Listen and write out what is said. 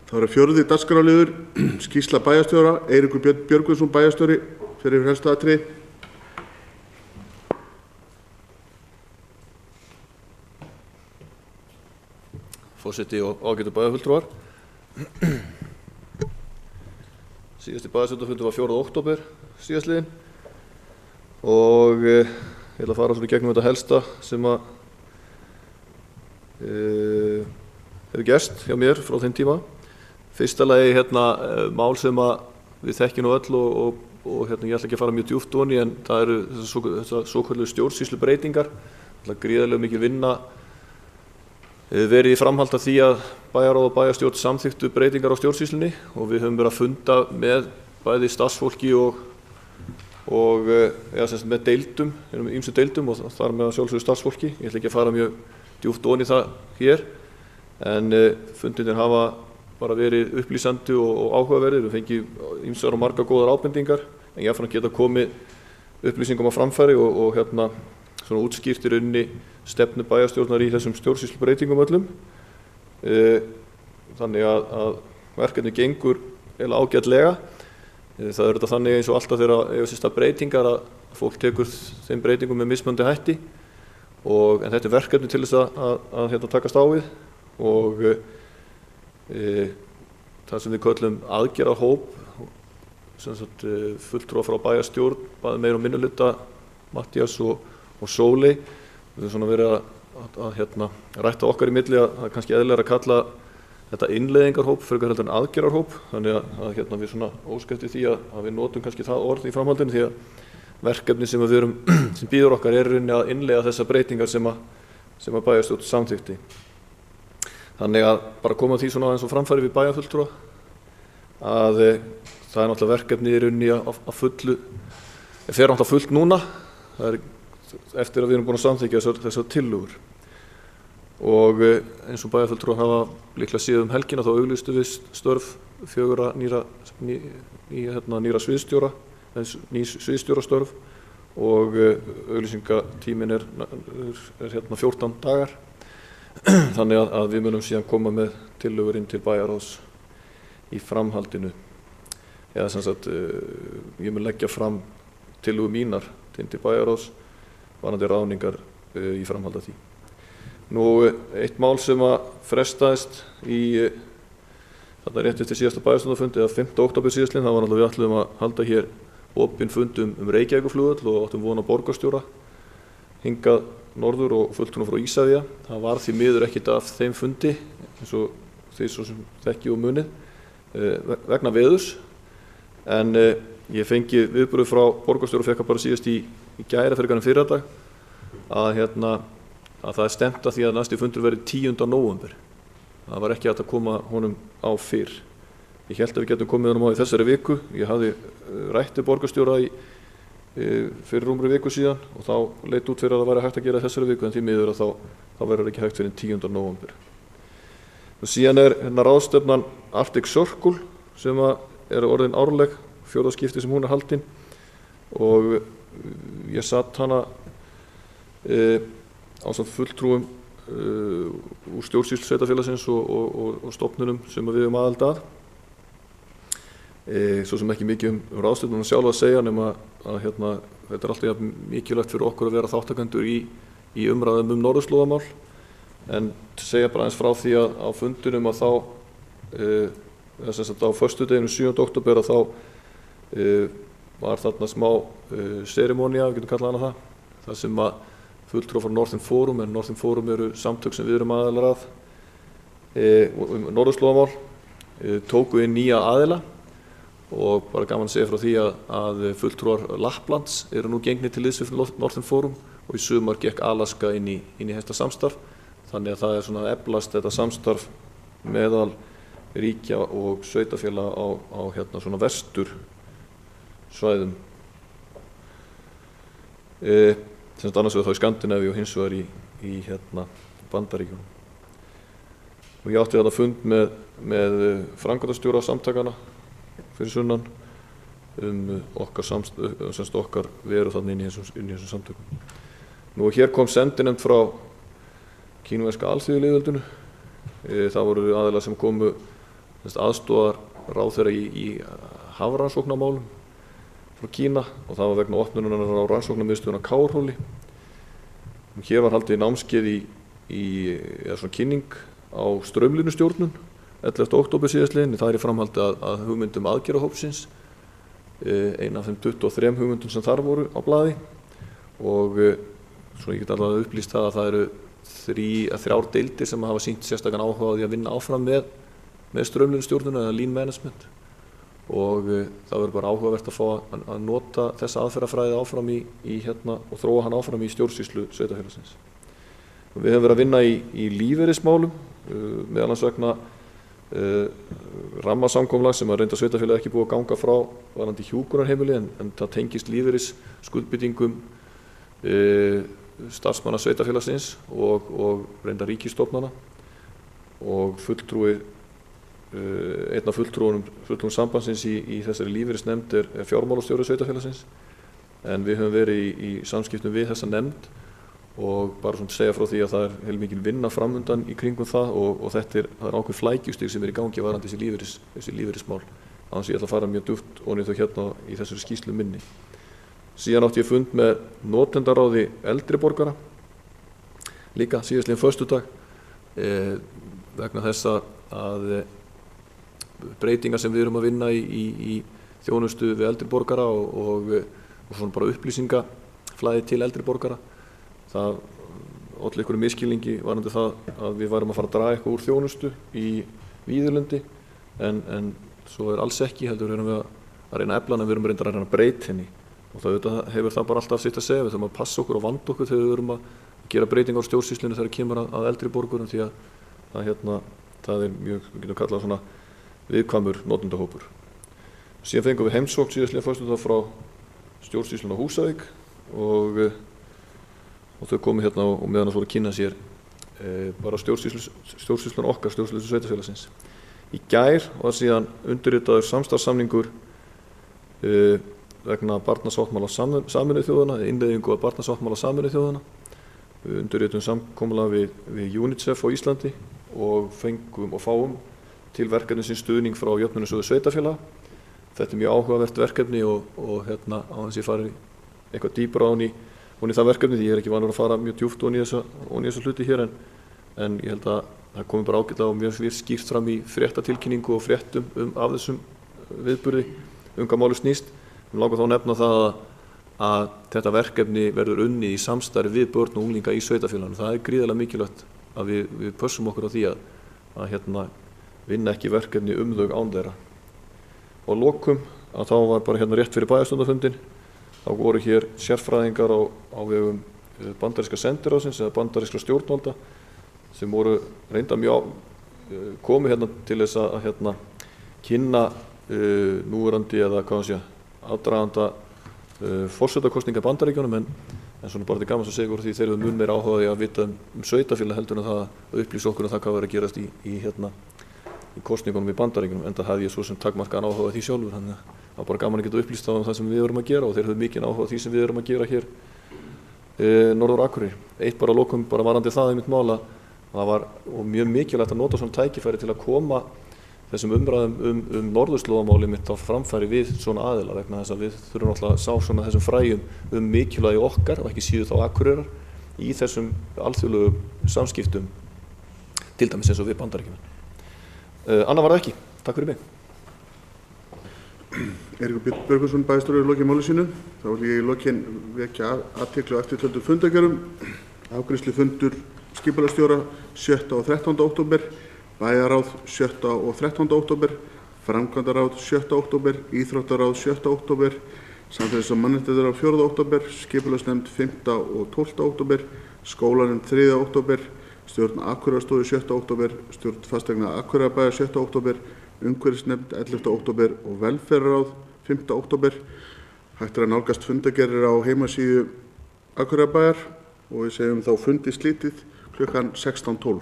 Það eru fjórði dagskrárliður, skýrsla bæjarstjóra, Eiríkur Björn Björgvinsson bæjarstjóri fyrir helstu atriði. Forseti og ágætu bæjarfulltrúar. Síðasti bæjarstjórnarfundur var 4. október síðastliðinn og ég ætla að fara svona í gegnum þetta helsta sem að hefur gerst hjá mér frá þeim tíma. Fyrsta lagi mál sem að við þekkjum nú öll og ég ætla ekki að fara mjög djúpt ofan í, en það eru þessar svokölluðu stjórnsýslubreytingar. Gríðarlega mikil vinna verið í framhald af því að bæjarráð og bæjarstjórn samþykktu breytingar á stjórnsýslunni og við höfum verið að funda með bæði starfsfólki og með deildum, ýmsum deildum og þar með að sjálfsögðu starfsfólki. Ég ætla ekki að fara mjög djúpt ofan í það hér, en fundirnir hafa bara verið upplýsandi og áhugaverðir. Við fengið ýmsar og margar góðar ábendingar, en jafnframt geta komið upplýsingum á framfæri og svona útskýrt í rauninni stefnu bæjarstjórnar í þessum stjórnsýslubreytingum öllum. Þannig að verkefni gengur eiginlega ágætlega. Það er þetta þannig eins og alltaf þegar eiga sér stað breytingar að fólk tekur þeim breytingum með mismunandi hætti, en þetta er verkefni til þess að takast á við og það sem við köllum aðgerðarhóp, fulltrúar frá bæjarstjórn, bæði meira og minnihluta, Matthías og Sóley. Við höfum svona verið að rætta okkar í milli að það er kannski eðlilegra að kalla þetta innleiðingarhóp frekar heldur en aðgerðarhóp, þannig að við svona óska eftir því að við notum kannski það orð í framhaldinu, því að verkefni sem sem býður okkar er í rauninni að innleiða þessar breytingar sem að bæjarstjórn samþykkti. Þannig að bara koma því svona eins og framfæri við bæjarfulltrúa að það er náttúrulega verkefni í rauninni að fullu, fer náttúrulega fullt núna, það er eftir að við erum búin að samþykkja þessar tillögur. Og eins og bæjarfulltrúar hafa líklega síðan helgina þá auglýstu við störf 4 nýra sviðsstjóra, sviðsstjórastörf, og auglýsingatíminn er 14 dagar. Þannig að við munum síðan koma með tillögur inn til bæjarráðs í framhaldinu, eða sem sagt ég mun leggja fram tillögur mínar inn til bæjarráðs varðandi ráðningar í framhald af því. Nú, eitt mál sem að frestaðist þarna rétt eftir síðasta bæjarstjórnarfundi, eða 5. október síðastliðinn, það var náttúrulega við ætluðum að halda hér opinn fund Reykjavíkurflugvöll og áttum von á borgarstjóra hingað norður og fulltrúa frá Ísafía. Það var því miður ekkert af þeim fundi, eins og þeir svo sem þekki og munið, vegna veðurs, en ég fengi viðbrögð frá borgarstjóra og fekk bara síðast í gæra fyrir en fyrradag að það er stefnt að því að næsti fundur verði 10. nóvember. Það var ekki hægt að koma honum á fyrr. Ég held að við getum komið honum á í þessari viku. Ég hafði rætt við borgarstjóra fyrir rúmri viku síðan og þá leit út fyrir að það væri hægt að gera þessari viku, en því miður að þá verður ekki hægt fyrir 10. nóvember. Og síðan er ráðstefnan Arctic Circle sem er orðin árleg, 4. skipti sem hún er haldin, og ég satt hana ásamt fulltrúum úr stjórnsýslu sveitarfélagsins og stofnunum sem við höfum aðild að. Svo sem ekki mikið ráðstefnuna sjálfa að segja, nema að þetta er alltaf mikilvægt fyrir okkur að vera þáttakendur í umræðum norðurslóðamál, en segja bara eins frá því að á fundunum að þá á föstudeginu 7. október að þá var þarna smá serimónía, við getum kallað hana það sem að fulltrúar frá Northern Forum, en Northern Forum eru samtök sem við erum aðilar að norðurslóðamál, tóku inn nýja aðila, og bara gaman að segja frá því að fulltrúar Lapplands eru nú gengnir til liðs við Northern Forum, og í sumar gekk Alaska inn í þetta samstarf. Þannig að það er svona eflast þetta samstarf meðal ríkja og sveitarfélaga á svona vestur svæðum. Sem annars vegar þá í Skandinavíu og hins vegar í Bandaríkjunum. Og ég átti þetta fund með framkvæmdastjóra samtakana fyrir sunnan okkar veru þarna inn í þessum samtökum. Nú hér kom sendinefnd frá kínverska alþýðulýðveldinu. Það voru aðilar sem komu aðstoðar ráðherra í hafrannsóknarmálum frá Kína og það var vegna opnunarinnar á rannsóknarmiðstöðinni á Kárhóli. Hér var haldið námskeið eða svona kynning á straumlínustjórnun 11. október síðastliðinn. Það í framhaldi að hugmyndum aðgerðahópsins, ein af þeim 23 hugmyndum sem þar voru á blaði og svona ég get allavega upplýst það að það eru 3 deildir sem hafa sýnt sérstakan áhuga á því að vinna áfram með straumlínustjórnun eða lean management og það verður bara áhugavert að fá að nota þessa aðferðafræði áfram og þróa hann áfram í stjórnsýslu sveitarfélagsins. Við höfum verið að vinna í lífeyrismálum, meðal annars vegna rammasamkomulag sem að reynda sveitarfélagi ekki búið að ganga frá varðandi hjúkrunarheimili en það tengist lífeyrisskuldbindingum starfsmanna sveitarfélagsins og reynda ríkisstofnana og einn af fulltrúum sambandsins í þessari lífeyrisnefnd er fjármálastjóri sveitarfélagsins en við höfum verið í samskiptum við þessa nefnd og bara svona segja frá því að það er heilmikil vinna framundan í kringum það og það er ákveðin flækjustig sem í gangi varðandi þessi lífeyrismál annars ég ætla að fara mjög djúpt ofan í þau hérna í þessari skýrslu minni. Síðan átti ég fund með notendaráði eldri borgara líka síðastliðinn föstudag vegna þess að breytingar sem við erum að vinna í þjónustu við eldri borgara og svona bara upplýsingaflæði til eldri borgara. Það olli einhverju misskilningi varðandi það að við værum að fara að draga eitthvað úr þjónustu í Víðurlundi en svo alls ekki, heldur erum við að reyna að efla hana, við erum reyndar að reyna að breyta henni og það hefur það bara alltaf sitt að segja, við þurfum að passa okkur og vanda okkur þegar við erum að gera breytingar á stjórnsýslunni þegar kemur að eldri borgurum því að það er mjög, við getum kallað svona viðkvæmur notendahópur. Síðan fengum við heimsókn síðastliðinn föstudag frá stjórnsýslunni á Húsavík og þau komu hérna og meðan það voru að kynna sér bara stjórnsýslun okkar, stjórnsýslu sveitarfélagsins. Í gær var síðan undirritaður samstarfssamningur vegna barnasáttmála Sameinuðu þjóðanna, innleiðingu af barnasáttmála Sameinuðu þjóðanna. Við undirrituðum samkomulag við UNICEF á Íslandi og fengum og fáum til verkefnisins stuðning frá Jöfnunarsjóði sveitarfélaga. Þetta er mjög áhugavert verkefni og á þess ég fari eitthvað dýpra ofan í það verkefni því ég er ekki vanur að fara mjög djúpt ofan í þessa hluti hér en ég held að það komi bara ágætlega og mjög skýrt fram í fréttatilkynningu og fréttum af þessum viðburði hvað málið snýst. Mig langar þá að nefna það að þetta verkefni verður unnið í samstarfi við börn og unglinga í sveitarfélaginu. Það er gríðarlega mikilvægt að við pössum okkur á því að vinna ekki verkefni þau án þeirra. Og að lokum að þá var bara rétt fyrir bæjarstjórnarfundinn, þá voru hér sérfræðingar á vegum bandaríska sendiráðsins eða bandarískra stjórnvalda sem voru reynda mjög komið til þess að kynna núverandi eða hvað sé aðdraganda forsetakosninga Bandaríkjunum en svona bara til gamans að segja úr því þeir eru mun meira áhugaði að vita sveitarfélag heldur en það að upplýsa okkur það hvað verður að gerast í kosningunum í Bandaríkjunum enda hafði ég svo sem takmarkaðan áhuga því sjálfur þannig að það var bara gaman að geta upplýst á það sem við erum að gera og þeir höfðu mikinn áhuga því sem við erum að gera hér norður Akureyri. Eitt bara lokum bara varðandi það einmitt mál að það var mjög mikilvægt að nota svona tækifæri til að koma þessum umræðum norðurslóðamáli mitt á framfæri við svona aðila vegna þess að við þurfum alltaf að sá svona þessum fræjum mikilvægi okkar og ekki síður þá Akureyrar í þessum alþjóðlegu samskiptum til dæmis eins og við Bandaríkjamenn. Annað var það ekki. Takk fyrir mig. Eiríkur Björn Björgvinsson bæjarstjóri lokið máli sínu. Þá vil ég í lokin vekja athygli á eftirtöldum fundargerðum. Afgreiðslufundur skipulagsstjóra 7. og 13. október, bæjarráð 7. og 13. október, framkvæmdaráð 7. október, íþróttaráð 7. október, samfélags- og mannréttindaráð 4. október, skipulagsnefnd 5. og 12. október, skólanefnd 3. október, stjórn Akureyrarstofu 7. október, stjórn fasteigna Akureyrarbæjar 7. október, umhverfisnefnd 11. október og velferðarráð 5. október. Hægt er að nálgast fundargerðir á heimasíðu Akureyrarbæjar og við segjum þá fundi slítið klukkan 16:12.